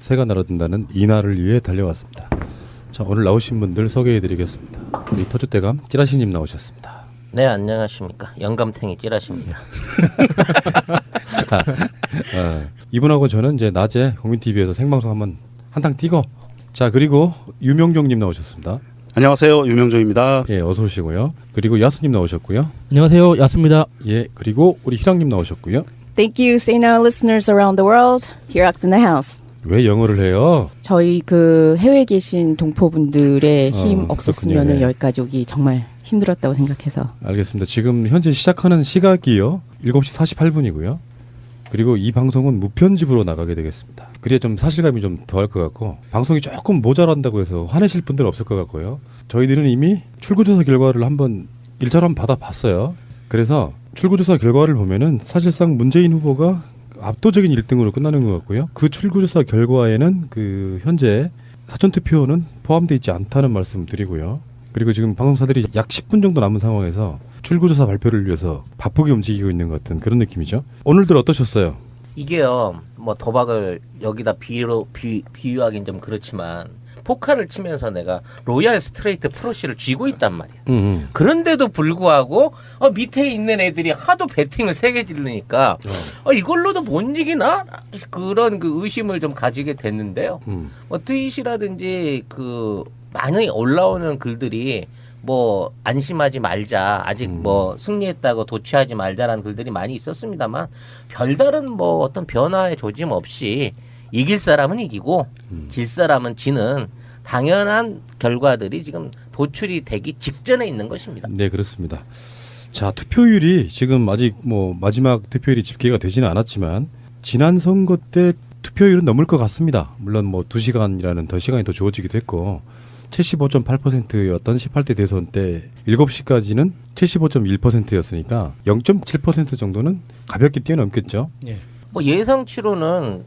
새가 날아든다는 이날을 위해 달려왔습니다. 자, 오늘 나오신 분들 소개해드리겠습니다. 우리 터줏대감 찌라시님 나오셨습니다. 네, 안녕하십니까. 영감탱이 찌라시입니다. 자, 이분하고 저는 이제 낮에 국민TV에서 생방송 한번 한탕 뛰고, 자, 그리고 유명종님 나오셨습니다. 안녕하세요, 유명정입니다. 예, 어서 오시고요. 그리고 야수님 나오셨고요. 안녕하세요, 야스입니다. 예, 그리고 우리 희랑님 나오셨고요. Thank you, Sena listeners around the world. Here in the house. 왜 영어를 해요? 저희 그 해외에 계신 동포분들의 힘 없었으면 그렇군요. 네. 열 가족이 정말 힘들었다고 생각해서. 알겠습니다. 지금 현재 시작하는 시각이요. 7시 48분이고요. 그리고 이 방송은 무편집으로 나가게 되겠습니다. 그래야 좀 사실감이 좀 더할 것 같고, 방송이 조금 모자란다고 해서 화내실 분들은 없을 것 같고요. 저희들은 이미 출구조사 결과를 한번 일차로 한번 받아봤어요. 그래서 출구조사 결과를 보면은 사실상 문재인 후보가 압도적인 1등으로 끝나는 것 같고요. 그 출구조사 결과에는 그 현재 사전투표는 포함되어 있지 않다는 말씀 드리고요. 그리고 지금 방송사들이 약 10분 정도 남은 상황에서 출구조사 발표를 위해서 바쁘게 움직이고 있는 것 같은 그런 느낌이죠. 오늘들 어떠셨어요? 이게요, 뭐 도박을 여기다 비유하긴 좀 그렇지만 포카를 치면서 내가 로얄 스트레이트 프로씨를 쥐고 있단 말이야. 그런데도 불구하고 밑에 있는 애들이 하도 배팅을 세게 지르니까 이걸로도 못 이기나? 그런 그 의심을 좀 가지게 됐는데요. 뭐 트윗이라든지 그 많이 올라오는 글들이 뭐 안심하지 말자, 아직 뭐 승리했다고 도취하지 말자라는 글들이 많이 있었습니다만 별다른 뭐 어떤 변화의 조짐 없이 이길 사람은 이기고 질 사람은 지는 당연한 결과들이 지금 도출이 되기 직전에 있는 것입니다. 네, 그렇습니다. 자, 투표율이 지금 아직 뭐 마지막 투표율이 집계가 되지는 않았지만 지난 선거 때 투표율은 넘을 것 같습니다. 물론 뭐 2시간이라는 더 시간이 더 주어지기도 했고 75.8%였던 18대 대선 때 7시까지는 75.1%였으니까 0.7% 정도는 가볍게 뛰어넘겠죠. 예. 뭐 예상치로는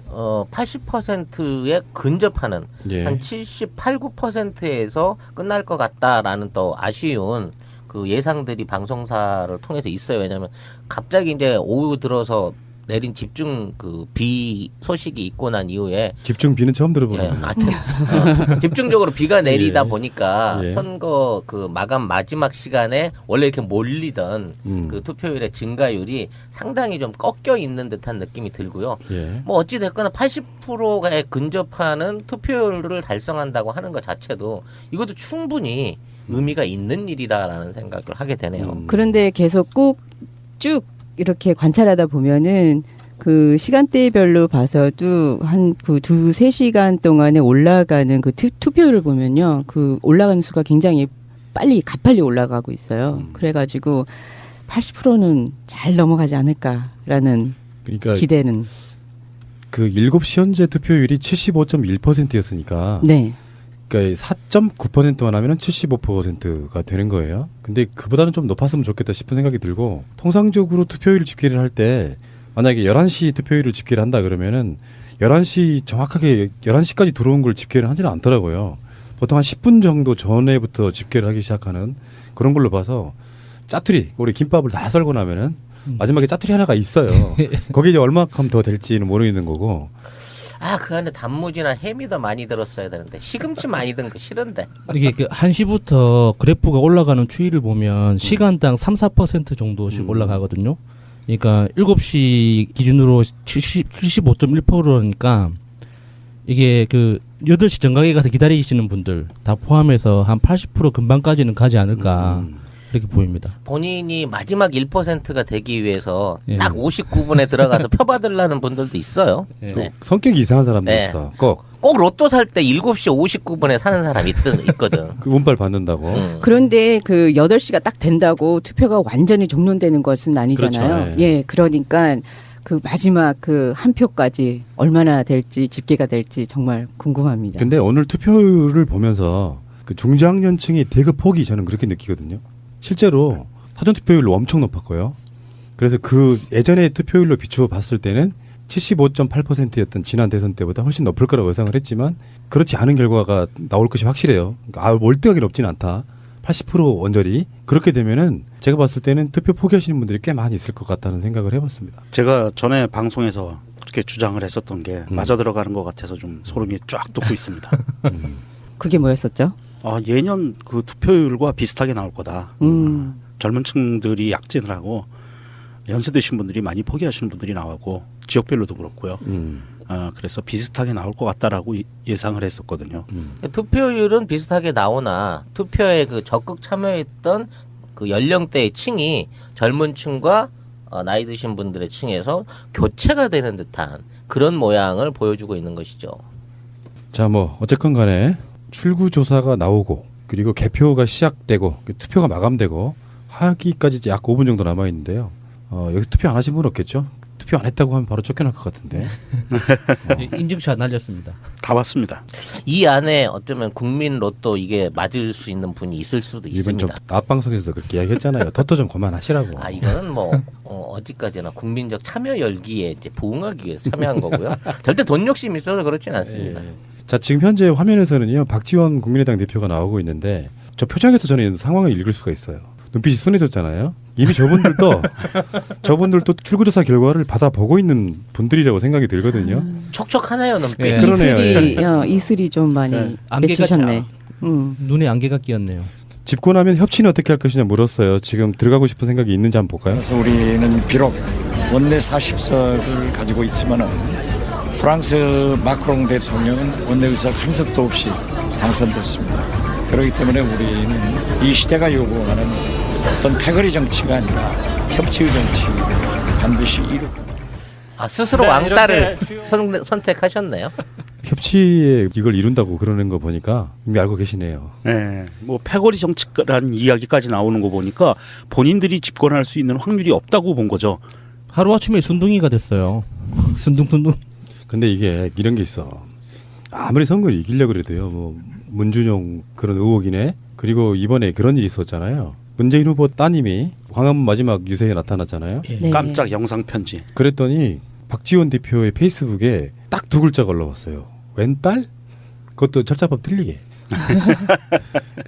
80%에 근접하는 예. 한 78, 9%에서 끝날 것 같다라는 또 아쉬운 그 예상들이 방송사를 통해서 있어요. 왜냐하면 갑자기 이제 오후 들어서 내린 집중 그 비 소식이 있고 난 이후에 집중 비는 처음 들어보네요. 하여튼 집중적으로 비가 내리다 예. 보니까 예. 선거 그 마감 마지막 시간에 원래 이렇게 몰리던 그 투표율의 증가율이 상당히 좀 꺾여 있는 듯한 느낌이 들고요. 예. 뭐 어찌 됐거나 80%에 근접하는 투표율을 달성한다고 하는 것 자체도 이것도 충분히 의미가 있는 일이다라는 생각을 하게 되네요. 그런데 계속 꾹 쭉 이렇게 관찰하다 보면은 그 시간대별로 봐서도 한 그 2-3시간 동안에 올라가는 그 투표율을 보면요. 그 올라가는 수가 굉장히 가빨리 올라가고 있어요. 그래가지고 80%는 잘 넘어가지 않을까라는 그러니까 기대는. 그 7시 현재 투표율이 75.1%였으니까 네. 그러니까 4.9%만 하면은 75%가 되는 거예요. 근데 그보다는 좀 높았으면 좋겠다 싶은 생각이 들고, 통상적으로 투표율 집계를 할 때 만약에 11시 투표율을 집계를 한다 그러면은 11시 정확하게 11시까지 들어온 걸 집계를 하지는 않더라고요. 보통 한 10분 정도 전에부터 집계를 하기 시작하는 그런 걸로 봐서 짜투리, 우리 김밥을 다 썰고 나면은 마지막에 짜투리 하나가 있어요. 거기에 이제 얼마큼 더 될지는 모르겠는 거고. 그 안에 단무지나 햄이 더 많이 들었어야 되는데 시금치 많이 든 거 싫은데. 이게 그 1시부터 그래프가 올라가는 추이를 보면 시간당 3-4% 정도씩 올라가거든요. 그러니까 7시 기준으로 75.1%니까 이게 그 8시 정각에 가서 기다리시는 분들 다 포함해서 한 80% 근방까지는 가지 않을까 이렇게 보입니다. 본인이 마지막 1%가 되기 위해서 예. 딱 59분에 들어가서 표받으려는 분들도 있어요. 예. 네. 성격이 이상한 사람도 네. 있어. 꼭 꼭 로또 살 때 7시 59분에 사는 사람이 있거든. 그 운빨 받는다고. 그런데 그 8시가 딱 된다고 투표가 완전히 종료되는 것은 아니잖아요. 그렇죠. 예, 그러니까 그 마지막 그 한 표까지 얼마나 될지 집계가 될지 정말 궁금합니다. 근데 오늘 투표율을 보면서 그 중장년층의 대급 폭이 저는 그렇게 느끼거든요. 실제로 사전 투표율로 엄청 높았고요. 그래서 그 예전의 투표율로 비추어 봤을 때는 75.8%였던 지난 대선 때보다 훨씬 높을 거라고 예상을 했지만 그렇지 않은 결과가 나올 것이 확실해요. 그러니까 월등하게 높진 않다. 80% 원절이. 그렇게 되면은 제가 봤을 때는 투표 포기하시는 분들이 꽤 많이 있을 것 같다는 생각을 해봤습니다. 제가 전에 방송에서 그렇게 주장을 했었던 게 맞아 들어가는 것 같아서 좀 소름이 쫙 돋고 있습니다. 그게 뭐였었죠? 예년 그 투표율과 비슷하게 나올 거다. 젊은 층들이 약진을 하고 연세 드신 분들이 많이 포기하시는 분들이 나오고 지역별로도 그렇고요. 그래서 비슷하게 나올 것 같다라고 예상을 했었거든요. 투표율은 비슷하게 나오나 투표에 그 적극 참여했던 그 연령대의 층이 젊은 층과 나이 드신 분들의 층에서 교체가 되는 듯한 그런 모양을 보여주고 있는 것이죠. 자, 뭐 어쨌건 간에 출구 조사가 나오고 그리고 개표가 시작되고 투표가 마감되고 하기까지 약 5분 정도 남아 있는데요. 여기 투표 안 하신 분 없겠죠? 투표 안 했다고 하면 바로 쫓겨날 것 같은데. 인증샷 날렸습니다. 다 왔습니다. 이 안에 어쩌면 국민 로또 이게 맞을 수 있는 분이 있을 수도 이번 좀 있습니다. 앞방송에서 그렇게 이야기했잖아요. 토토 좀 그만하시라고. 이거는 뭐 어디까지나 국민적 참여 열기에 이제 부응하기 위해서 참여한 거고요. 절대 돈 욕심이 있어서 그렇진 않습니다. 자, 지금 현재 화면에서는요. 박지원 국민의당 대표가 나오고 있는데 저 표정에서 저는 상황을 읽을 수가 있어요. 눈빛이 순해졌잖아요. 이미 저분들도 출구조사 결과를 받아보고 있는 분들이라고 생각이 들거든요. 촉촉하네요, 눈빛. 예. 그러네요. 이슬이 좀 많이 안개가 맺히셨네. 눈에 안개가 끼었네요. 집고 나면 협치는 어떻게 할 것이냐 물었어요. 지금 들어가고 싶은 생각이 있는지 한번 볼까요? 그래서 우리는 비록 원내 40석을 가지고 있지만은 프랑스 마크롱 대통령은 원내 의석 한 석도 없이 당선됐습니다. 그렇기 때문에 우리는 이 시대가 요구하는 어떤 패거리 정치가 아니라 협치의 정치를 반드시 이루고. 스스로 왕따를 선택하셨네요. 협치에 이걸 이룬다고 그러는 거 보니까 이미 알고 계시네요. 네, 뭐 패거리 정치라는 이야기까지 나오는 거 보니까 본인들이 집권할 수 있는 확률이 없다고 본 거죠. 하루아침에 순둥이가 됐어요. 순둥순둥. 근데 이게 이런 게 있어. 아무리 선거를 이기려고 그래도요. 뭐 문준용 그런 의혹이네. 그리고 이번에 그런 일이 있었잖아요. 문재인 후보 따님이 광화문 마지막 유세에 나타났잖아요. 네. 깜짝 영상 편지. 그랬더니 박지원 대표의 페이스북에 딱 두 글자가 올라왔어요. 웬딸? 그것도 절차법 틀리게.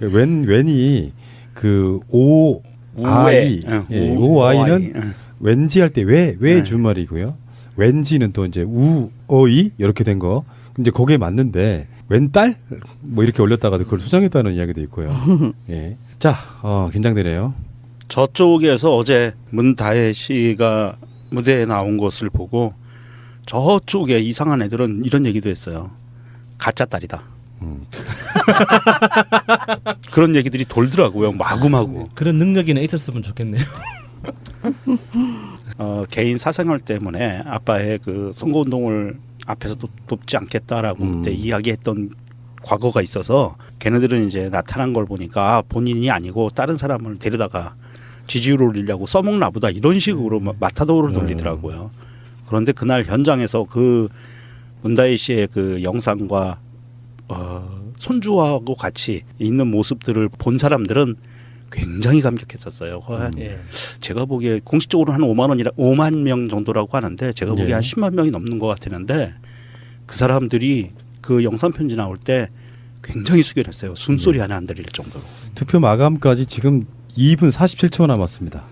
웬이 그 오아이, 오아이는 왠지 할 때 왜 준말이고요. 왠지는 또 이제 우어이 이렇게 된 거. 이제 거기에 맞는데 웬딸? 뭐 이렇게 올렸다가 그걸 수정했다는 이야기도 있고요. 예. 자, 긴장되네요. 저쪽에서 어제 문다혜 씨가 무대에 나온 것을 보고 저쪽에 이상한 애들은 이런 얘기도 했어요. 가짜 딸이다. 그런 얘기들이 돌더라고요. 마구마구. 그런 능력이나 있었으면 좋겠네요. 개인 사생활 때문에 아빠의 그 선거운동을 앞에서 돕지 않겠다라고 그때 이야기했던 과거가 있어서 걔네들은 이제 나타난 걸 보니까 본인이 아니고 다른 사람을 데려다가 지지율을 올리려고 써먹나 보다 이런 식으로 마타도를 돌리더라고요. 그런데 그날 현장에서 그 문다혜 씨의 그 영상과 손주하고 같이 있는 모습들을 본 사람들은 굉장히 감격했었어요. 제가 보기에 공식적으로 한 5만 명 정도라고 하는데 제가 보기에 한 10만 명이 넘는 것 같았는데 그 사람들이 그 영상 편지 나올 때 굉장히 숙연했어요. 숨소리 하나 안 들릴 정도로. 투표 마감까지 지금 2분 47초 남았습니다.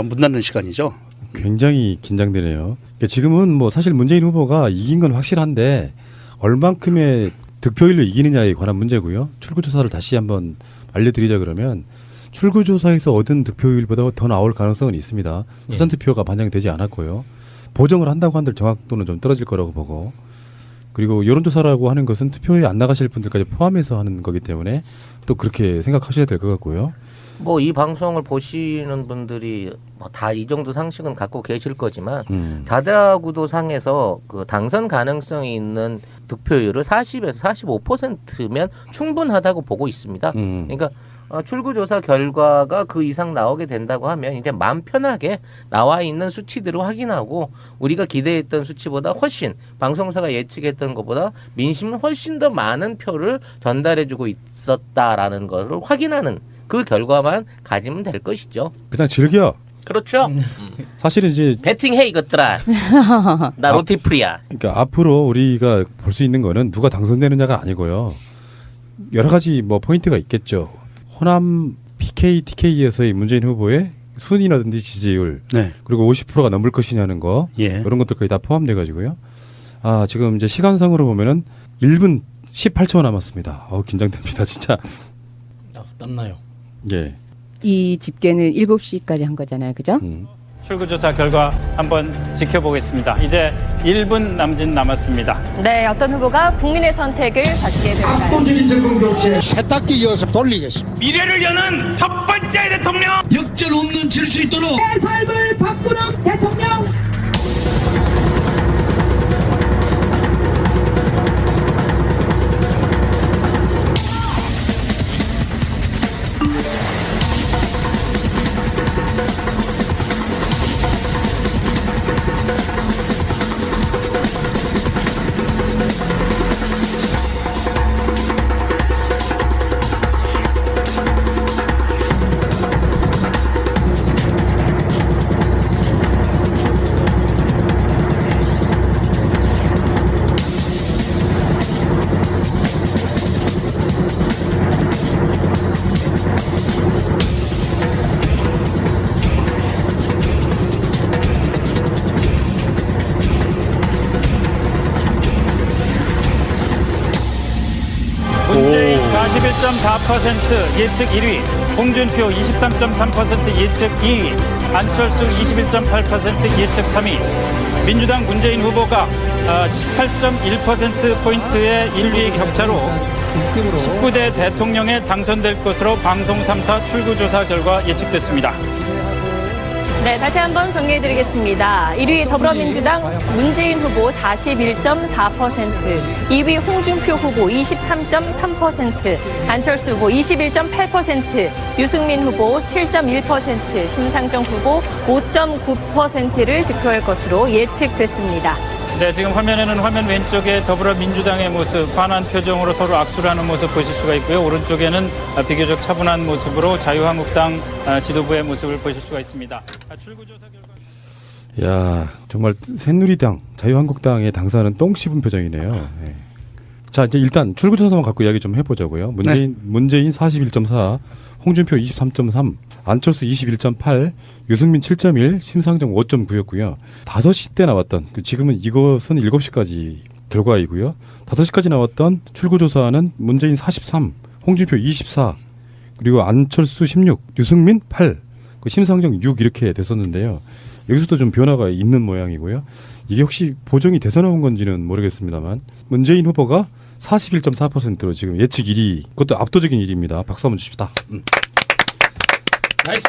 문 닫는 시간이죠. 굉장히 긴장되네요. 지금은 뭐 사실 문재인 후보가 이긴 건 확실한데 얼만큼의 득표율로 이기느냐에 관한 문제고요. 출구조사를 다시 한번 알려드리자 그러면 출구조사에서 얻은 득표율보다 더 나올 가능성은 있습니다. 사전투표가 반영되지 않았고요. 보정을 한다고 한들 정확도는 좀 떨어질 거라고 보고 그리고 여론조사라고 하는 것은 투표에 안 나가실 분들까지 포함해서 하는 거기 때문에 또 그렇게 생각하셔야 될 것 같고요. 뭐 이 방송을 보시는 분들이 다 이 정도 상식은 갖고 계실 거지만 다자구도 상에서 그 당선 가능성이 있는 득표율을 40에서 45%면 충분하다고 보고 있습니다. 그러니까 출구조사 결과가 그 이상 나오게 된다고 하면 이제 마음 편하게 나와 있는 수치들을 확인하고 우리가 기대했던 수치보다 훨씬 방송사가 예측했던 것보다 민심은 훨씬 더 많은 표를 전달해주고 있었다라는 것을 확인하는 그 결과만 가지면 될 것이죠. 그냥 즐겨. 그렇죠. 사실은 이제 배팅해 이것들아. 나 로티프리야. 그러니까 앞으로 우리가 볼 수 있는 거는 누가 당선되느냐가 아니고요. 여러 가지 뭐 포인트가 있겠죠. 호남 PK, TK에서의 문재인 후보의 순위라든지 지지율 네. 그리고 50%가 넘을 것이냐는 거 예. 이런 것들까지 다 포함돼 가지고요. 아 지금 이제 시간상으로 보면은 1분 18초 남았습니다. 긴장됩니다 진짜. 땀나요. 예. 이 집계는 7시까지 한 거잖아요. 그죠? 출구조사 결과 한번 지켜보겠습니다. 이제 1분 남았습니다. 네, 어떤 후보가 국민의 선택을 받게 될까요? 세탁기 이어서 돌리겠습니다. 미래를 여는 첫 번째 대통령! 역전 없는 질 수 있도록 내 삶을 바꾸는 대통령. 문재인 41.4% 예측 1위, 홍준표 23.3% 예측 2위, 안철수 21.8% 예측 3위. 민주당 문재인 후보가 18.1%포인트의 1위 격차로 19대 대통령에 당선될 것으로 방송 3사 출구조사 결과 예측됐습니다. 네, 다시 한번 정리해드리겠습니다. 1위 더불어민주당 문재인 후보 41.4%, 2위 홍준표 후보 23.3%, 안철수 후보 21.8%, 유승민 후보 7.1%, 심상정 후보 5.9%를 득표할 것으로 예측됐습니다. 네, 지금 화면에는 화면 왼쪽에 더불어민주당의 모습, 환한 표정으로 서로 악수를 하는 모습 보실 수가 있고요. 오른쪽에는 비교적 차분한 모습으로 자유한국당 지도부의 모습을 보실 수가 있습니다. 출구조사 결과... 야 정말 새누리당, 자유한국당의 당사는 똥 씹은 표정이네요. 네. 자 이제 일단 출구조사만 갖고 이야기 좀 해보자고요. 문재인 41.4, 홍준표 23.3, 안철수 21.8, 유승민 7.1, 심상정 5.9였고요. 5시 때 나왔던 지금은 이것은 7시까지 결과이고요. 5시까지 나왔던 출구조사는 문재인 43, 홍준표 24, 그리고 안철수 16, 유승민 8, 심상정 6 이렇게 됐었는데요. 여기서도 좀 변화가 있는 모양이고요. 이게 혹시 보정이 돼서 나온 건지는 모르겠습니다만 문재인 후보가 41.4%로 지금 예측 1위, 그것도 압도적인 1위입니다. 박수 한번 주십시다. 나이스.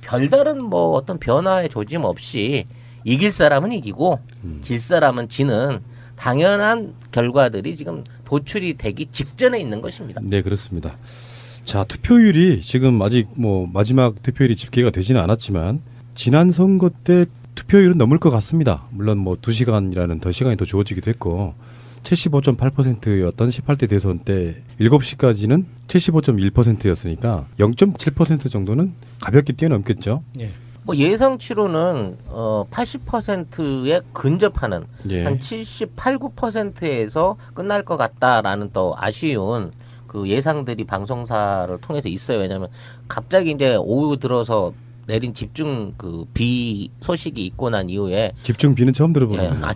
별다른 뭐 어떤 변화의 조짐 없이 이길 사람은 이기고 질 사람은 지는 당연한 결과들이 지금 도출이 되기 직전에 있는 것입니다. 네, 그렇습니다. 자, 투표율이 지금 아직 뭐 마지막 투표율이 집계가 되지는 않았지만 지난 선거 때 투표율은 넘을 것 같습니다. 물론 뭐 2시간이라는 더 시간이 더 주어지기도 했고 75.8%였던 18대 대선 때 7시까지는 75.1%였으니까 0.7% 정도는 가볍게 뛰어넘겠죠. 예. 뭐 예상치로는 80%에 근접하는 예. 한 78, 9%에서 끝날 것 같다라는 또 아쉬운 그 예상들이 방송사를 통해서 있어요. 왜냐하면 갑자기 이제 오후 들어서 내린 집중 그 비 소식이 있고 난 이후에 집중 비는 처음 들어보는 거예요.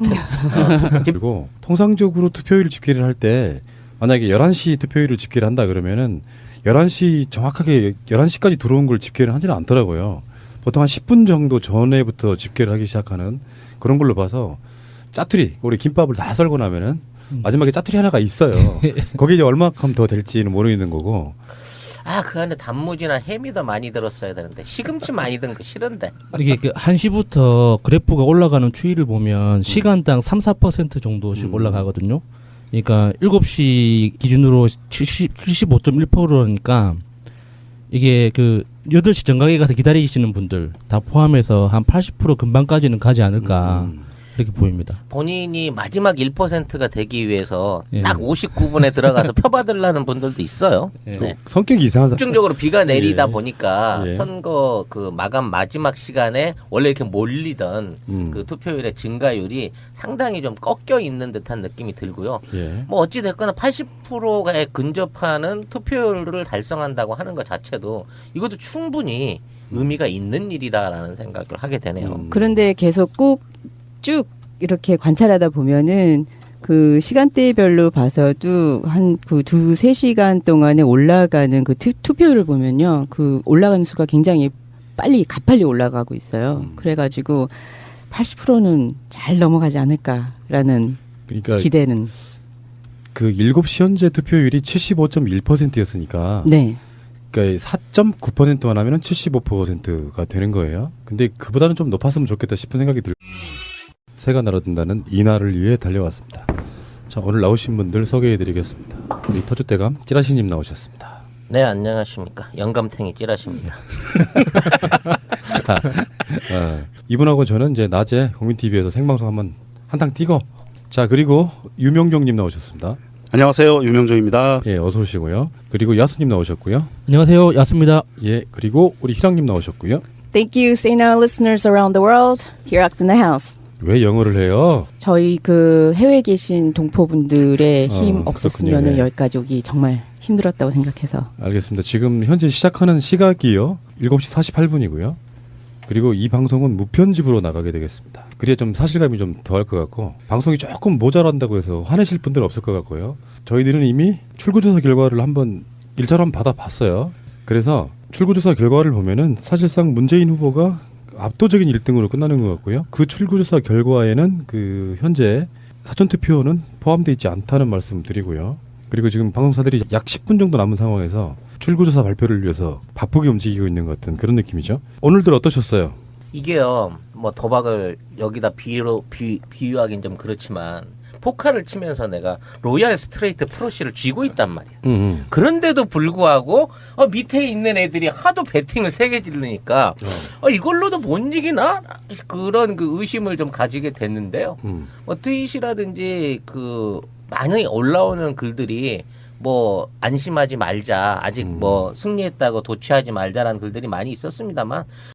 그리고 통상적으로 투표율 집계를 할 때 만약에 11시 투표율을 집계를 한다 그러면은 11시 정확하게 11시까지 들어온 걸 집계를 하지는 않더라고요. 보통 한 10분 정도 전에부터 집계를 하기 시작하는 그런 걸로 봐서 짜투리, 우리 김밥을 다 썰고 나면은 마지막에 짜투리 하나가 있어요. 거기에 이제 얼마큼 더 될지는 모르겠는 거고. 그 안에 단무지나 햄이 더 많이 들었어야 되는데 시금치 많이 든 거 싫은데. 이게 그 1시부터 그래프가 올라가는 추이를 보면 시간당 3-4% 정도씩 올라가거든요. 그러니까 7시 기준으로 75.1%니까 이게 그 8시 정각에 가서 기다리시는 분들 다 포함해서 한 80% 금방까지는 가지 않을까. 그렇게 보입니다. 본인이 마지막 1%가 되기 위해서 예. 딱 59분에 들어가서 표받으려는 분들도 있어요. 예. 네. 성격이 이상한 사람. 집중적으로 비가 내리다 예. 보니까 예. 선거 그 마감 마지막 시간에 원래 이렇게 몰리던 그 투표율의 증가율이 상당히 좀 꺾여 있는 듯한 느낌이 들고요. 예. 뭐 어찌 됐거나 80%에 근접하는 투표율을 달성한다고 하는 것 자체도 이것도 충분히 의미가 있는 일이다라는 생각을 하게 되네요. 그런데 계속 꾹 쭉 이렇게 관찰하다 보면은 그 시간대별로 봐서도 한 그 2-3시간 동안에 올라가는 그 투표율을 보면요. 그 올라가는 수가 굉장히 가빨리 올라가고 있어요. 그래가지고 80%는 잘 넘어가지 않을까라는 그러니까 기대는. 그 7시 현재 투표율이 75.1%였으니까 네. 그러니까 4.9%만 하면은 75%가 되는 거예요. 근데 그보다는 좀 높았으면 좋겠다 싶은 생각이 들고 새가 날아든다는 이날을 위해 달려왔습니다. 자, 오늘 나오신 분들 소개해드리겠습니다. 우리 터줏대감 찌라시님 나오셨습니다. 네, 안녕하십니까. 영감탱이 찌라시입니다. 자, 이분하고 저는 이제 낮에 국민TV에서 생방송 한탕 뛰고, 자, 그리고 유명종님 나오셨습니다. 안녕하세요, 유명종입니다. 예, 어서 오시고요. 그리고 야수님 나오셨고요. 안녕하세요. 야수입니다. 예, 그리고 우리 희랑님 나오셨고요. Thank you, Sina listeners around the world. Hirak in the house. 왜 영어를 해요? 저희 그 해외에 계신 동포분들의 힘 그렇군요. 없었으면은 네. 열 가족이 정말 힘들었다고 생각해서. 알겠습니다. 지금 현재 시작하는 시각이요. 7시 48분이고요. 그리고 이 방송은 무편집으로 나가게 되겠습니다. 그래야 좀 사실감이 좀 더할 것 같고 방송이 조금 모자란다고 해서 화내실 분들 없을 것 같고요. 저희들은 이미 출구조사 결과를 한번 일차로 한번 받아봤어요. 그래서 출구조사 결과를 보면은 사실상 문재인 후보가 압도적인 1등으로 끝나는 것 같고요. 그 출구조사 결과에는 그 현재 사전투표는 포함되어 있지 않다는 말씀 드리고요. 그리고 지금 방송사들이 약 10분 정도 남은 상황에서 출구조사 발표를 위해서 바쁘게 움직이고 있는 것 같은 그런 느낌이죠. 오늘들 어떠셨어요? 이게요, 뭐 도박을 여기다 비유하긴 좀 그렇지만 포카를 치면서 내가 로얄 스트레이트 프로씨를 쥐고 있단 말이야. 그런데도 불구하고 밑에 있는 애들이 하도 배팅을 세게 지르니까 이걸로도 못 이기나? 그런 그 의심을 좀 가지게 됐는데요. 트윗이라든지 그 많이 올라오는 글들이 뭐 안심하지 말자, 아직 뭐 승리했다고 도취하지 말자라는 글들이 많이 있었습니다만